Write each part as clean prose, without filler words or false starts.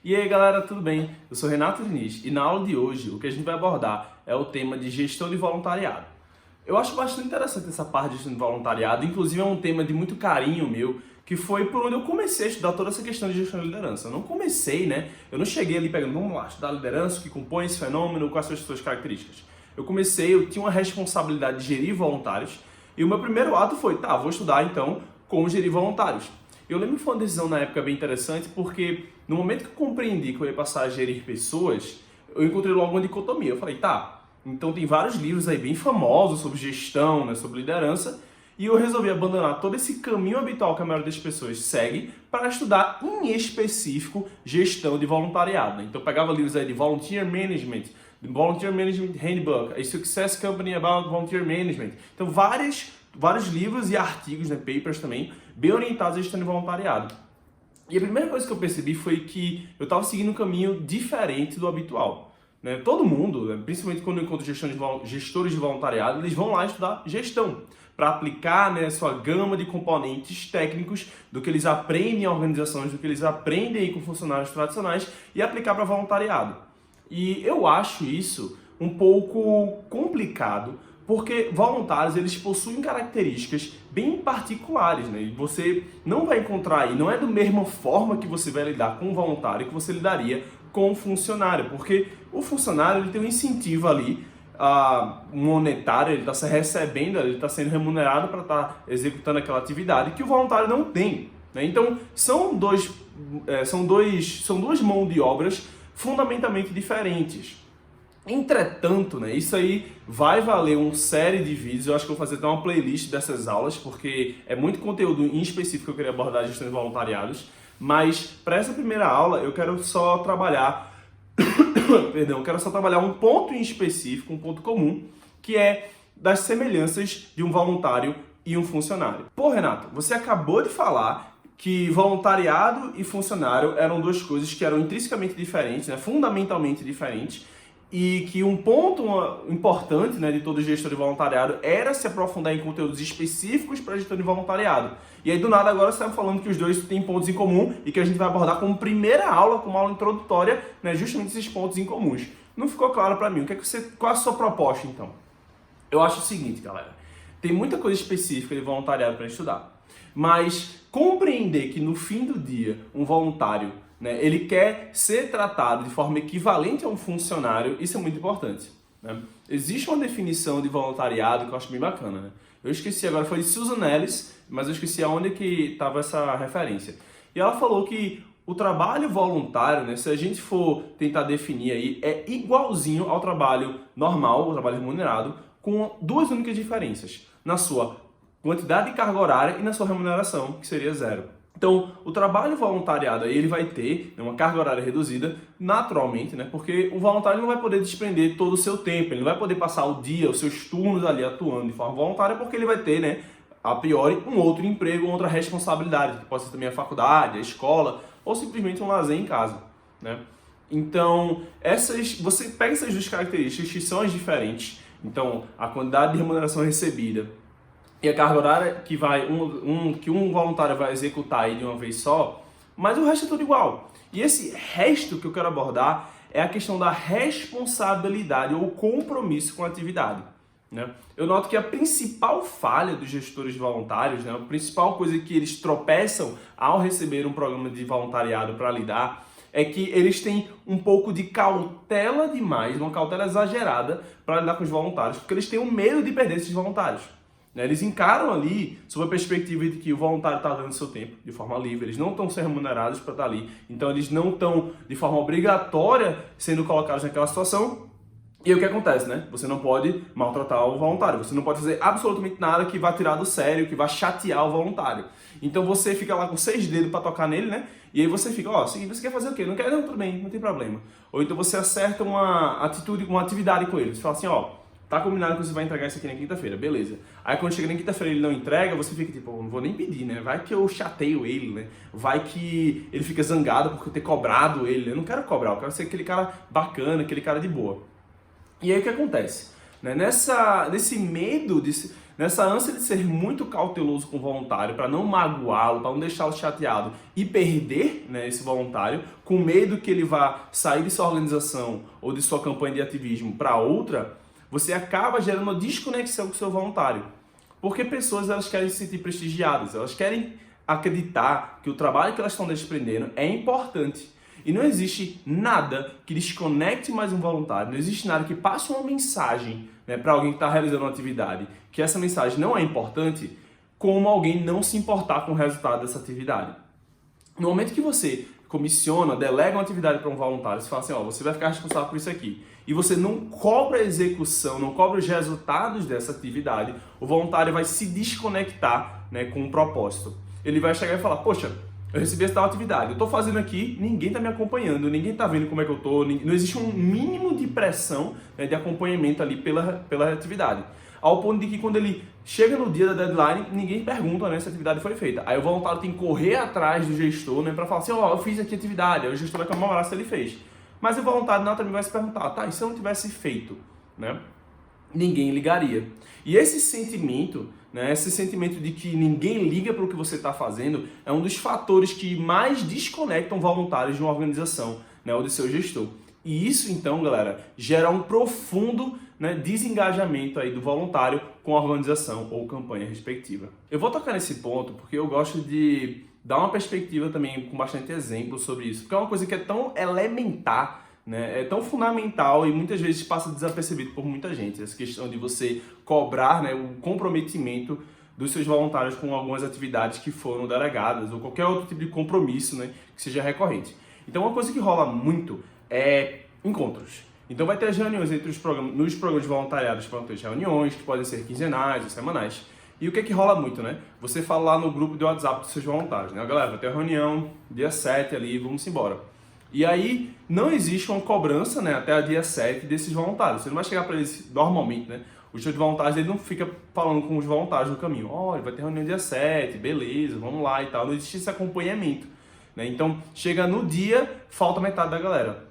E aí galera, tudo bem? Eu sou Renato Diniz e na aula de hoje o que a gente vai abordar é o tema de gestão de voluntariado. Eu acho bastante interessante essa parte de gestão de voluntariado, inclusive é um tema de muito carinho meu, que foi por onde eu comecei a estudar toda essa questão de gestão de liderança. Eu não comecei, eu não cheguei ali pegando, vamos lá, estudar liderança, o que compõe esse fenômeno, quais são as suas características. Eu tinha uma responsabilidade de gerir voluntários e o meu primeiro ato foi, vou estudar então como gerir voluntários. Eu lembro que foi uma decisão na época bem interessante porque no momento que eu compreendi que eu ia passar a gerir pessoas, eu encontrei logo uma dicotomia. Eu falei, então tem vários livros aí bem famosos sobre gestão, sobre liderança, e eu resolvi abandonar todo esse caminho habitual que a maioria das pessoas segue para estudar em específico gestão de voluntariado. Então eu pegava livros aí de Volunteer Management Handbook, a Success Company About Volunteer Management. Então vários livros e artigos, papers também, bem orientados à gestão de voluntariado. E a primeira coisa que eu percebi foi que eu estava seguindo um caminho diferente do habitual. Todo mundo, principalmente quando eu encontro gestores de voluntariado, eles vão lá estudar gestão, para aplicar a sua gama de componentes técnicos do que eles aprendem em organizações, do que eles aprendem aí com funcionários tradicionais e aplicar para voluntariado. E eu acho isso um pouco complicado, porque voluntários eles possuem características bem particulares, E você não vai encontrar aí, não é da mesma forma que você vai lidar com um voluntário que você lidaria com um funcionário, porque o funcionário ele tem um incentivo ali monetário, ele está se recebendo, ele está sendo remunerado para estar executando aquela atividade que o voluntário não tem. Então são duas mãos de obras fundamentalmente diferentes. Entretanto, isso aí vai valer uma série de vídeos. Eu acho que eu vou fazer até uma playlist dessas aulas, porque é muito conteúdo em específico que eu queria abordar a gestão de voluntariados. Mas para essa primeira aula eu quero só trabalhar um ponto em específico, um ponto comum, que é das semelhanças de um voluntário e um funcionário. Pô, Renato, você acabou de falar que voluntariado e funcionário eram duas coisas que eram intrinsecamente diferentes, fundamentalmente diferentes, e que um ponto importante de todo gestor de voluntariado era se aprofundar em conteúdos específicos para gestão de voluntariado. E aí do nada agora você está falando que os dois têm pontos em comum e que a gente vai abordar como primeira aula, como aula introdutória, justamente esses pontos em comuns. Não ficou claro para mim. Qual é a sua proposta então? Eu acho o seguinte, galera. Tem muita coisa específica de voluntariado para estudar. Mas compreender que no fim do dia um voluntário ele quer ser tratado de forma equivalente a um funcionário, isso é muito importante. Existe uma definição de voluntariado que eu acho bem bacana. Eu esqueci agora, foi de Susan Ellis, mas eu esqueci aonde que estava essa referência. E ela falou que o trabalho voluntário, se a gente for tentar definir aí, é igualzinho ao trabalho normal, o trabalho remunerado, com duas únicas diferenças. Na sua quantidade de carga horária e na sua remuneração, que seria zero. Então, o trabalho voluntariado aí, ele vai ter uma carga horária reduzida, naturalmente, porque o voluntário não vai poder desprender todo o seu tempo, ele não vai poder passar o dia, os seus turnos ali atuando de forma voluntária, porque ele vai ter, a priori, um outro emprego, uma outra responsabilidade, que pode ser também a faculdade, a escola, ou simplesmente um lazer em casa, Então, você pega essas duas características que são as diferentes, então, a quantidade de remuneração recebida e a carga horária que que um voluntário vai executar aí de uma vez só, mas o resto é tudo igual. E esse resto que eu quero abordar é a questão da responsabilidade ou compromisso com a atividade. Eu noto que a principal falha dos gestores voluntários, a principal coisa que eles tropeçam ao receber um programa de voluntariado para lidar, é que eles têm um pouco de cautela demais, uma cautela exagerada para lidar com os voluntários, porque eles têm um medo de perder esses voluntários. Eles encaram ali sob a perspectiva de que o voluntário está dando seu tempo de forma livre, eles não estão sendo remunerados para estar ali, então eles não estão de forma obrigatória sendo colocados naquela situação. E aí o que acontece, Você não pode maltratar o voluntário, você não pode fazer absolutamente nada que vá tirar do sério, que vá chatear o voluntário. Então você fica lá com 6 dedos para tocar nele, E aí você fica, você quer fazer o quê? Não quer? Não, tudo bem, não tem problema. Ou então você acerta uma atividade com ele, você fala assim, tá combinado que você vai entregar isso aqui na quinta-feira, beleza. Aí quando chega na quinta-feira e ele não entrega, você fica tipo, não vou nem pedir, Vai que eu chateio ele, Vai que ele fica zangado por eu ter cobrado ele, Eu não quero cobrar, eu quero ser aquele cara bacana, aquele cara de boa. E aí o que acontece? Nesse medo Nessa ânsia de ser muito cauteloso com o voluntário, para não magoá-lo, para não deixá-lo chateado e perder, né, esse voluntário, com medo que ele vá sair de sua organização ou de sua campanha de ativismo para outra, você acaba gerando uma desconexão com o seu voluntário. Porque pessoas, elas querem se sentir prestigiadas, elas querem acreditar que o trabalho que elas estão desprendendo é importante. E não existe nada que desconecte mais um voluntário, não existe nada que passe uma mensagem, né, para alguém que está realizando uma atividade, que essa mensagem não é importante, como alguém não se importar com o resultado dessa atividade. No momento que você comissiona, delega uma atividade para um voluntário, você fala assim, ó, você vai ficar responsável por isso aqui, e você não cobra a execução, não cobra os resultados dessa atividade, o voluntário vai se desconectar, né, com o propósito. Ele vai chegar e falar, poxa, eu recebi essa tal atividade, eu estou fazendo aqui, ninguém está me acompanhando, ninguém está vendo como é que eu estou, não existe um mínimo de pressão, né, de acompanhamento ali pela atividade. Ao ponto de que quando ele chega no dia da deadline, ninguém pergunta, né, se a atividade foi feita. Aí o voluntário tem que correr atrás do gestor, né, para falar assim, ó, eu fiz aqui a atividade, aí o gestor vai comemorar se ele fez. Mas o voluntário não também vai se perguntar, tá, e se eu não tivesse feito, né? Ninguém ligaria. E esse sentimento, né, esse sentimento de que ninguém liga para o que você está fazendo, é um dos fatores que mais desconectam voluntários de uma organização, né, ou de seu gestor. E isso, então, galera, gera um profundo, né, desengajamento aí do voluntário com a organização ou campanha respectiva. Eu vou tocar nesse ponto porque eu gosto de dar uma perspectiva também com bastante exemplo sobre isso, porque é uma coisa que é tão elementar, né, é tão fundamental e muitas vezes passa desapercebido por muita gente, essa questão de você cobrar, né, o comprometimento dos seus voluntários com algumas atividades que foram delegadas ou qualquer outro tipo de compromisso, né, que seja recorrente. Então uma coisa que rola muito é encontros. Então vai ter as reuniões entre os programas, nos programas de voluntariado vão ter as reuniões que podem ser quinzenais ou semanais. E o que é que rola muito, né? Você fala lá no grupo de WhatsApp dos seus voluntários, né? Galera, vai ter a reunião dia 7 ali, vamos embora. E aí não existe uma cobrança, né, até o dia 7 desses voluntários. Você não vai chegar para eles normalmente, né? O gestor de voluntários ele não fica falando com os voluntários no caminho. Olha, vai ter reunião dia 7, beleza, vamos lá e tal. Não existe esse acompanhamento, né? Então chega no dia, falta metade da galera.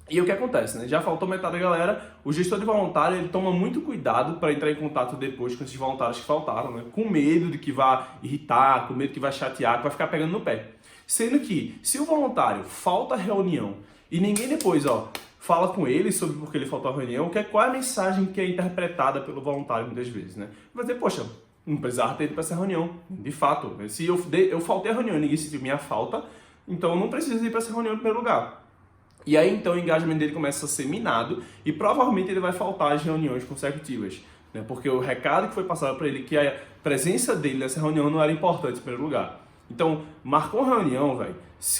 E o que acontece, né? Já faltou metade da galera, o gestor de voluntário ele toma muito cuidado para entrar em contato depois com esses voluntários que faltaram, né? Com medo de que vá irritar, com medo que vai chatear, que vai ficar pegando no pé. Sendo que, se o voluntário falta a reunião e ninguém depois, fala com ele sobre por que ele faltou a reunião, qual é a mensagem que é interpretada pelo voluntário muitas vezes, né? Vai dizer, poxa, não precisava ter ido para essa reunião. De fato, se eu faltei a reunião e ninguém sentiu minha falta, então eu não preciso ir para essa reunião em primeiro lugar. E aí então o engajamento dele começa a ser minado e provavelmente ele vai faltar às reuniões consecutivas, né? Porque o recado que foi passado para ele que a presença dele nessa reunião não era importante em primeiro lugar. Então, marcou uma reunião, velho.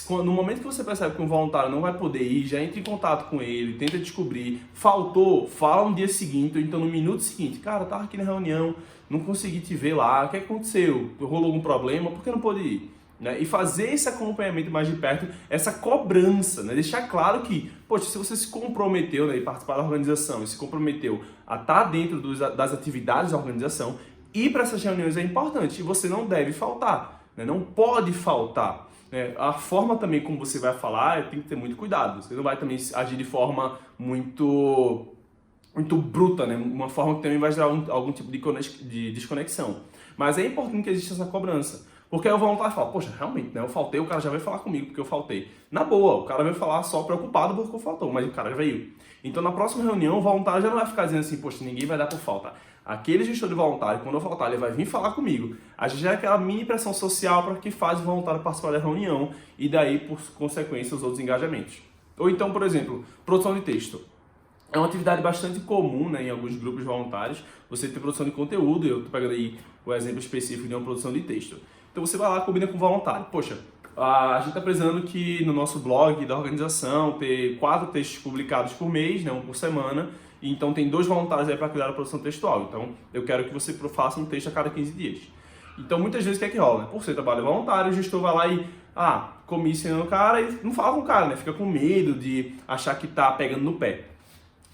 No momento que você percebe que um voluntário não vai poder ir, já entra em contato com ele, tenta descobrir, faltou, fala no dia seguinte, ou então no minuto seguinte, cara, eu tava aqui na reunião, não consegui te ver lá, o que aconteceu? Rolou algum problema? Por que não pôde ir? Né? E fazer esse acompanhamento mais de perto, essa cobrança, né? Deixar claro que, poxa, se você se comprometeu, né, em participar da organização e se comprometeu a estar dentro das atividades da organização, ir para essas reuniões é importante e você não deve faltar, né? Não pode faltar. Né? A forma também como você vai falar tem que ter muito cuidado, você não vai também agir de forma muito bruta, né? Uma forma que também vai gerar algum tipo de desconexão. Mas é importante que exista essa cobrança. Porque aí o voluntário fala, poxa, realmente, né? Eu faltei, o cara já veio falar comigo porque eu faltei. Na boa, o cara veio falar só preocupado porque eu faltou, mas o cara já veio. Então na próxima reunião, o voluntário já não vai ficar dizendo assim, poxa, ninguém vai dar por falta. Aquele gestor de voluntário, quando eu faltar, ele vai vir falar comigo. A gente gera aquela mini pressão social para que faz o voluntário participar da reunião e daí, por consequência, os outros engajamentos. Ou então, por exemplo, produção de texto. É uma atividade bastante comum, né, em alguns grupos voluntários, você ter produção de conteúdo, eu estou pegando aí o exemplo específico de uma produção de texto. Então você vai lá, combina com o voluntário. Poxa, a gente está precisando que no nosso blog da organização ter 4 textos publicados por mês, né, um por semana, e então tem 2 voluntários aí para cuidar da produção textual. Então eu quero que você faça um texto a cada 15 dias. Então muitas vezes o que é que rola? Né? Por ser trabalho voluntário, o gestor vai lá e comissiona o cara e não fala com o cara, né? Fica com medo de achar que está pegando no pé.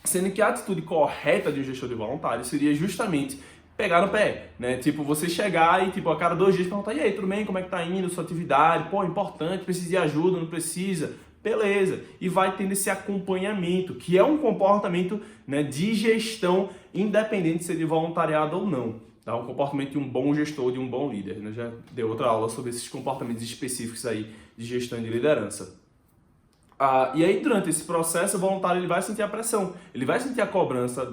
Sendo que a atitude correta de um gestor de voluntário seria justamente pegar no pé, né? Tipo, você chegar e, tipo, a cada 2 dias perguntar, e aí, tudo bem? Como é que tá indo a sua atividade? Pô, importante, precisa de ajuda, não precisa? Beleza. E vai tendo esse acompanhamento, que é um comportamento, né, de gestão, independente de ser de voluntariado ou não. tá? Um comportamento de um bom gestor, de um bom líder. Né? Já dei outra aula sobre esses comportamentos específicos aí de gestão e de liderança. E aí, durante esse processo, o voluntário ele vai sentir a pressão, ele vai sentir a cobrança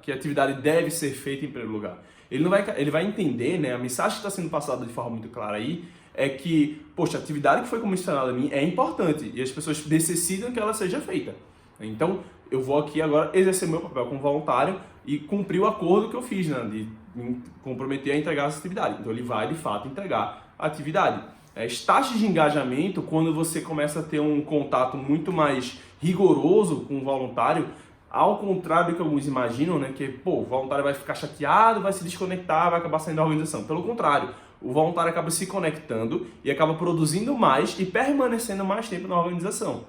que a atividade deve ser feita em primeiro lugar. Ele vai entender, né, a mensagem que está sendo passada de forma muito clara aí, é que, poxa, a atividade que foi comissionada a mim é importante e as pessoas necessitam que ela seja feita. Então, eu vou aqui agora exercer meu papel como voluntário e cumprir o acordo que eu fiz, né, de me comprometer a entregar essa atividade. Então, ele vai, de fato, entregar a atividade. As taxas de engajamento, quando você começa a ter um contato muito mais rigoroso com o voluntário, ao contrário do que alguns imaginam, né, que o voluntário vai ficar chateado, vai se desconectar, vai acabar saindo da organização. Pelo contrário, o voluntário acaba se conectando e acaba produzindo mais e permanecendo mais tempo na organização.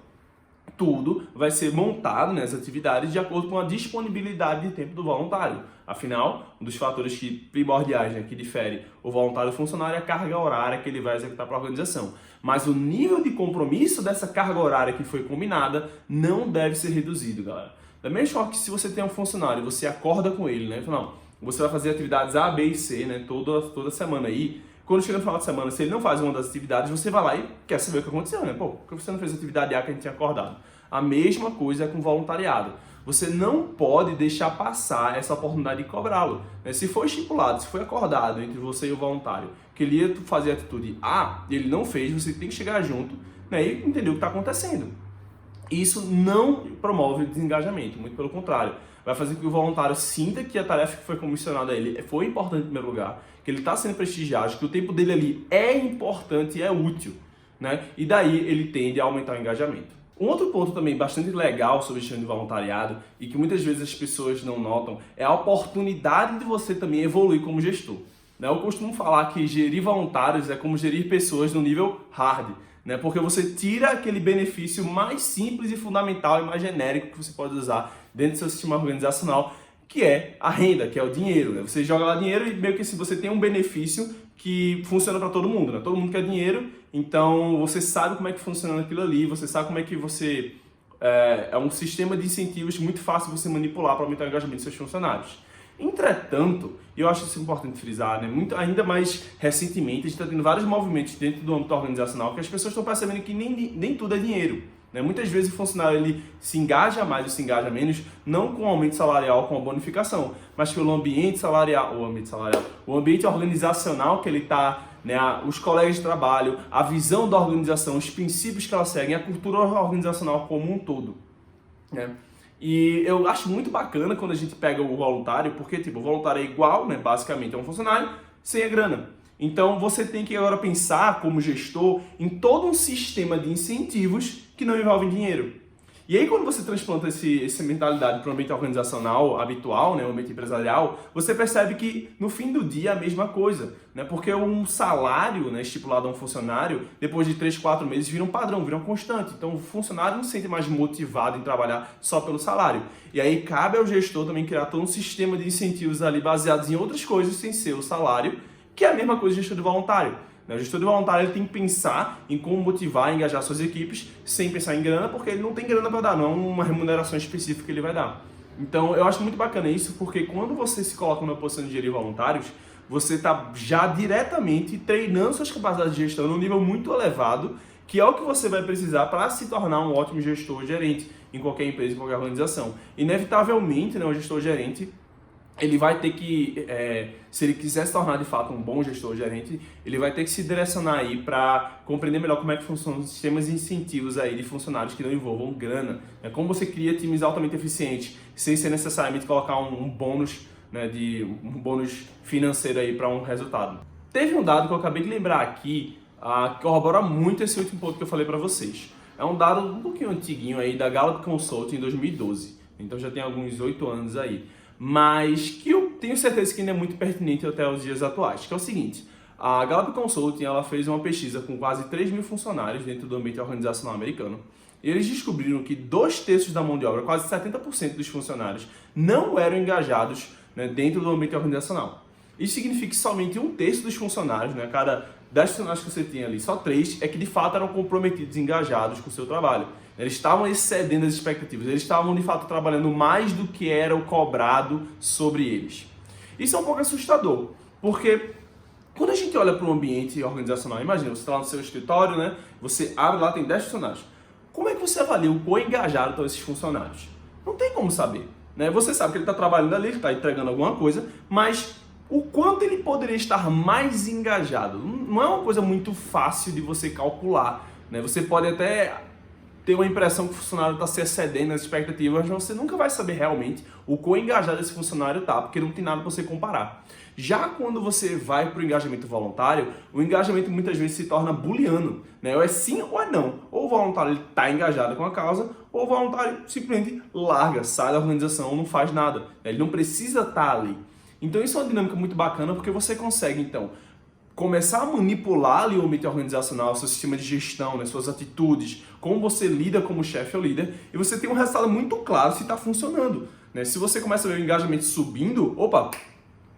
Tudo vai ser montado nas atividades de acordo com a disponibilidade de tempo do voluntário. Afinal, um dos fatores primordiais, né, que difere o voluntário do funcionário é a carga horária que ele vai executar para a organização. Mas o nível de compromisso dessa carga horária que foi combinada não deve ser reduzido, galera. Da mesma forma que se você tem um funcionário e você acorda com ele, né, não, você vai fazer atividades A, B e C, né, toda semana aí. Quando chega no final de semana, se ele não faz uma das atividades, você vai lá e quer saber o que aconteceu, né? Por que você não fez a atividade A que a gente tinha acordado? A mesma coisa é com voluntariado. Você não pode deixar passar essa oportunidade de cobrá-lo, né? Se foi estipulado, se foi acordado entre você e o voluntário que ele ia fazer a atitude A e ele não fez, você tem que chegar junto, né, e entender o que está acontecendo. Isso não promove desengajamento, muito pelo contrário. Vai fazer com que o voluntário sinta que a tarefa que foi comissionada a ele foi importante em primeiro lugar, que ele está sendo prestigiado, que o tempo dele ali é importante e é útil, né? E daí ele tende a aumentar o engajamento. Um outro ponto também bastante legal sobre gestão de voluntariado e que muitas vezes as pessoas não notam é a oportunidade de você também evoluir como gestor. Né? Eu costumo falar que gerir voluntários é como gerir pessoas no nível hard, né? Porque você tira aquele benefício mais simples e fundamental e mais genérico que você pode usar dentro do seu sistema organizacional, que é a renda, que é o dinheiro. Né? Você joga lá dinheiro e meio que assim, você tem um benefício que funciona para todo mundo. Né? Todo mundo quer dinheiro, então você sabe como é que funciona aquilo ali, você sabe como é que você... É um sistema de incentivos muito fácil de você manipular para aumentar o engajamento dos seus funcionários. Entretanto, e eu acho isso importante frisar, né? Ainda mais recentemente, a gente está tendo vários movimentos dentro do âmbito organizacional que as pessoas estão percebendo que nem tudo é dinheiro. Né? Muitas vezes o funcionário ele se engaja mais ou se engaja menos, não com o aumento salarial, com a bonificação, mas pelo ambiente salarial, o ambiente organizacional que ele está, né? Os colegas de trabalho, a visão da organização, os princípios que ela segue, a cultura organizacional como um todo. Né? E eu acho muito bacana quando a gente pega o voluntário, porque tipo, o voluntário é igual, né, basicamente, a um funcionário sem a grana. Então você tem que agora pensar, como gestor, em todo um sistema de incentivos que não envolvem dinheiro. E aí quando você transplanta essa mentalidade para o ambiente organizacional habitual, né, o ambiente empresarial, você percebe que no fim do dia é a mesma coisa. Né, porque um salário, né, estipulado a um funcionário, depois de 3, 4 meses, vira um padrão, vira uma constante. Então o funcionário não se sente mais motivado em trabalhar só pelo salário. E aí cabe ao gestor também criar todo um sistema de incentivos ali baseados em outras coisas sem ser o salário, que é a mesma coisa do gestor de voluntário. O gestor de voluntário ele tem que pensar em como motivar e engajar suas equipes sem pensar em grana, porque ele não tem grana para dar, não é uma remuneração específica que ele vai dar. Então eu acho muito bacana isso, porque quando você se coloca numa posição de gerir voluntários, você está já diretamente treinando suas capacidades de gestão num nível muito elevado, que é o que você vai precisar para se tornar um ótimo gestor gerente em qualquer empresa, em qualquer organização. Inevitavelmente, né, o gestor gerente ele vai ter que, se ele quiser se tornar de fato um bom gestor gerente, ele vai ter que se direcionar aí para compreender melhor como é que funcionam os sistemas de incentivos aí de funcionários que não envolvam grana. Né? Como você cria times altamente eficientes, sem ser necessariamente colocar um bônus, né, um bônus financeiro aí para um resultado. Teve um dado que eu acabei de lembrar aqui, que corrobora muito esse último ponto que eu falei para vocês. É um dado um pouquinho antiguinho aí da Gallup Consulting em 2012, então já tem alguns 8 anos aí. Mas que eu tenho certeza que ainda é muito pertinente até os dias atuais, que é o seguinte: a Gallup Consulting ela fez uma pesquisa com quase 3 mil funcionários dentro do ambiente organizacional americano, e eles descobriram que 2/3 da mão de obra, quase 70% dos funcionários, não eram engajados, né, dentro do ambiente organizacional. Isso significa que somente 1/3 dos funcionários, né, cada 10 funcionários que você tinha ali, só 3 é que de fato eram comprometidos e engajados com o seu trabalho. Eles estavam excedendo as expectativas, eles estavam de fato trabalhando mais do que era o cobrado sobre eles. Isso é um pouco assustador, porque quando a gente olha para o ambiente organizacional, imagina, você está lá no seu escritório, né? Você abre lá, tem 10 funcionários. Como é que você avalia o quão engajados estão esses funcionários? Não tem como saber, né? Você sabe que ele está trabalhando ali, ele está entregando alguma coisa, mas o quanto ele poderia estar mais engajado não é uma coisa muito fácil de você calcular, né? Você pode até ter uma impressão que o funcionário está se excedendo nas expectativas, mas você nunca vai saber realmente o quão engajado esse funcionário está, porque não tem nada para você comparar. Já quando você vai para o engajamento voluntário, o engajamento muitas vezes se torna booleano, né? Ou é sim ou é não. Ou o voluntário está engajado com a causa, ou o voluntário simplesmente larga, sai da organização, não faz nada. Ele não precisa estar ali. Então isso é uma dinâmica muito bacana, porque você consegue, então, começar a manipular ali o ambiente organizacional, seu sistema de gestão, né, suas atitudes, como você lida como chefe ou líder, e você tem um resultado muito claro se está funcionando, né? Se você começa a ver o engajamento subindo, opa,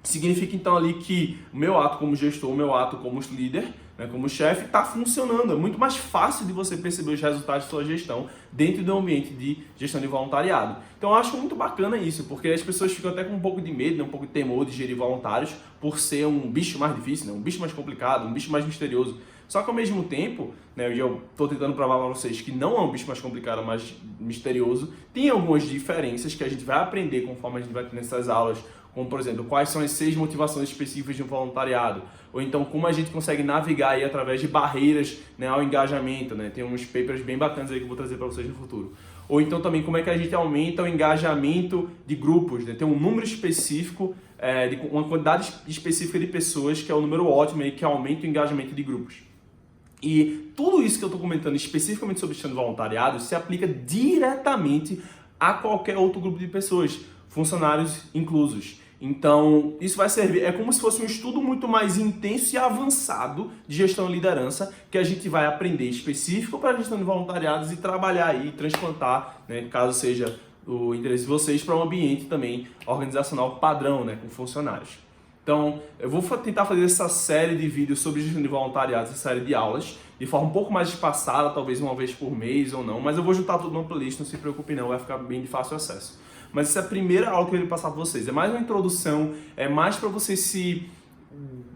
significa então ali que o meu ato como gestor, o meu ato como líder, né, como chefe, está funcionando. É muito mais fácil de você perceber os resultados de sua gestão dentro do ambiente de gestão de voluntariado. Então eu acho muito bacana isso, porque as pessoas ficam até com um pouco de medo, né, um pouco de temor de gerir voluntários por ser um bicho mais difícil, né, um bicho mais complicado, um bicho mais misterioso. Só que ao mesmo tempo, né, eu estou tentando provar para vocês que não é um bicho mais complicado, mais misterioso, tem algumas diferenças que a gente vai aprender conforme a gente vai ter nessas aulas, como, por exemplo, quais são as 6 motivações específicas de um voluntariado, ou então como a gente consegue navegar aí através de barreiras, né, ao engajamento, né? Tem uns papers bem bacanas aí que eu vou trazer para vocês no futuro. Ou então também como é que a gente aumenta o engajamento de grupos, né? Tem um número específico, de uma quantidade específica de pessoas, que é o número ótimo aí, que aumenta o engajamento de grupos. E tudo isso que eu estou comentando especificamente sobre gestão de voluntariado se aplica diretamente a qualquer outro grupo de pessoas, funcionários inclusos. Então, isso vai servir, é como se fosse um estudo muito mais intenso e avançado de gestão e liderança que a gente vai aprender específico para a gestão de voluntariados e trabalhar aí, transplantar, né, caso seja o interesse de vocês, para um ambiente também organizacional padrão, né, com funcionários. Então, eu vou tentar fazer essa série de vídeos sobre gestão de voluntariados, essa série de aulas, de forma um pouco mais espaçada, talvez uma vez por mês ou não, mas eu vou juntar tudo numa playlist, não se preocupe não, vai ficar bem de fácil acesso. Mas essa é a primeira aula que eu queria passar para vocês. É mais uma introdução, é mais para vocês se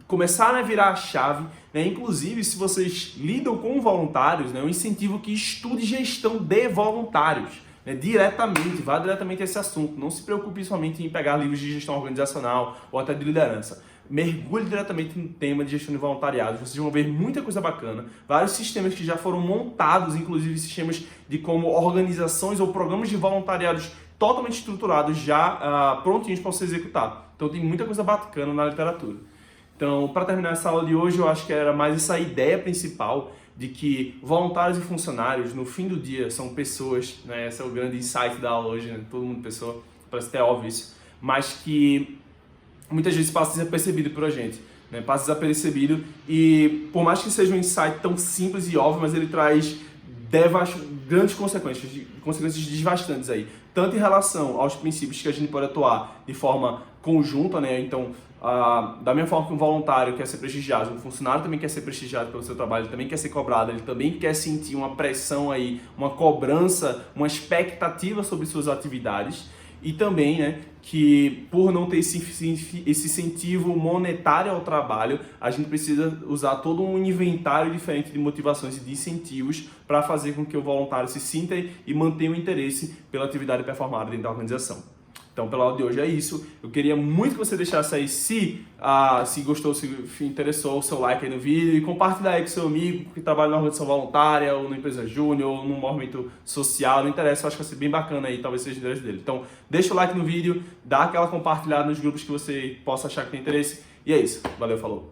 começarem a virar a chave, né? Inclusive, se vocês lidam com voluntários, né? Eu incentivo que estude gestão de voluntários, né? Diretamente, vá diretamente a esse assunto. Não se preocupe somente em pegar livros de gestão organizacional ou até de liderança. Mergulhe diretamente no tema de gestão de voluntariado. Vocês vão ver muita coisa bacana, vários sistemas que já foram montados, inclusive sistemas de como organizações ou programas de voluntariados totalmente estruturados, já prontinhos para você executar. Então tem muita coisa bacana na literatura. Então, para terminar essa aula de hoje, eu acho que era mais essa ideia principal de que voluntários e funcionários, no fim do dia, são pessoas, né? Esse é o grande insight da aula hoje, né? Todo mundo pessoa, parece até óbvio isso, mas que muitas vezes passa desapercebido por a gente, né? Passa desapercebido e por mais que seja um insight tão simples e óbvio, mas ele traz grandes consequências devastantes aí, tanto em relação aos princípios que a gente pode atuar de forma conjunta, né? Então, da mesma forma que um voluntário quer ser prestigiado, um funcionário também quer ser prestigiado pelo seu trabalho, ele também quer ser cobrado, ele também quer sentir uma pressão aí, uma cobrança, uma expectativa sobre suas atividades. E também, né, que por não ter esse incentivo monetário ao trabalho, a gente precisa usar todo um inventário diferente de motivações e de incentivos para fazer com que o voluntário se sinta e mantenha o interesse pela atividade performada dentro da organização. Então, pela aula de hoje é isso. Eu queria muito que você deixasse aí, se gostou, se interessou, o seu like aí no vídeo e compartilhar aí com seu amigo que trabalha na organização voluntária ou na empresa júnior ou num movimento social, não interessa, eu acho que vai ser bem bacana aí, talvez seja o interesse dele. Então, deixa o like no vídeo, dá aquela compartilhada nos grupos que você possa achar que tem interesse e é isso. Valeu, falou!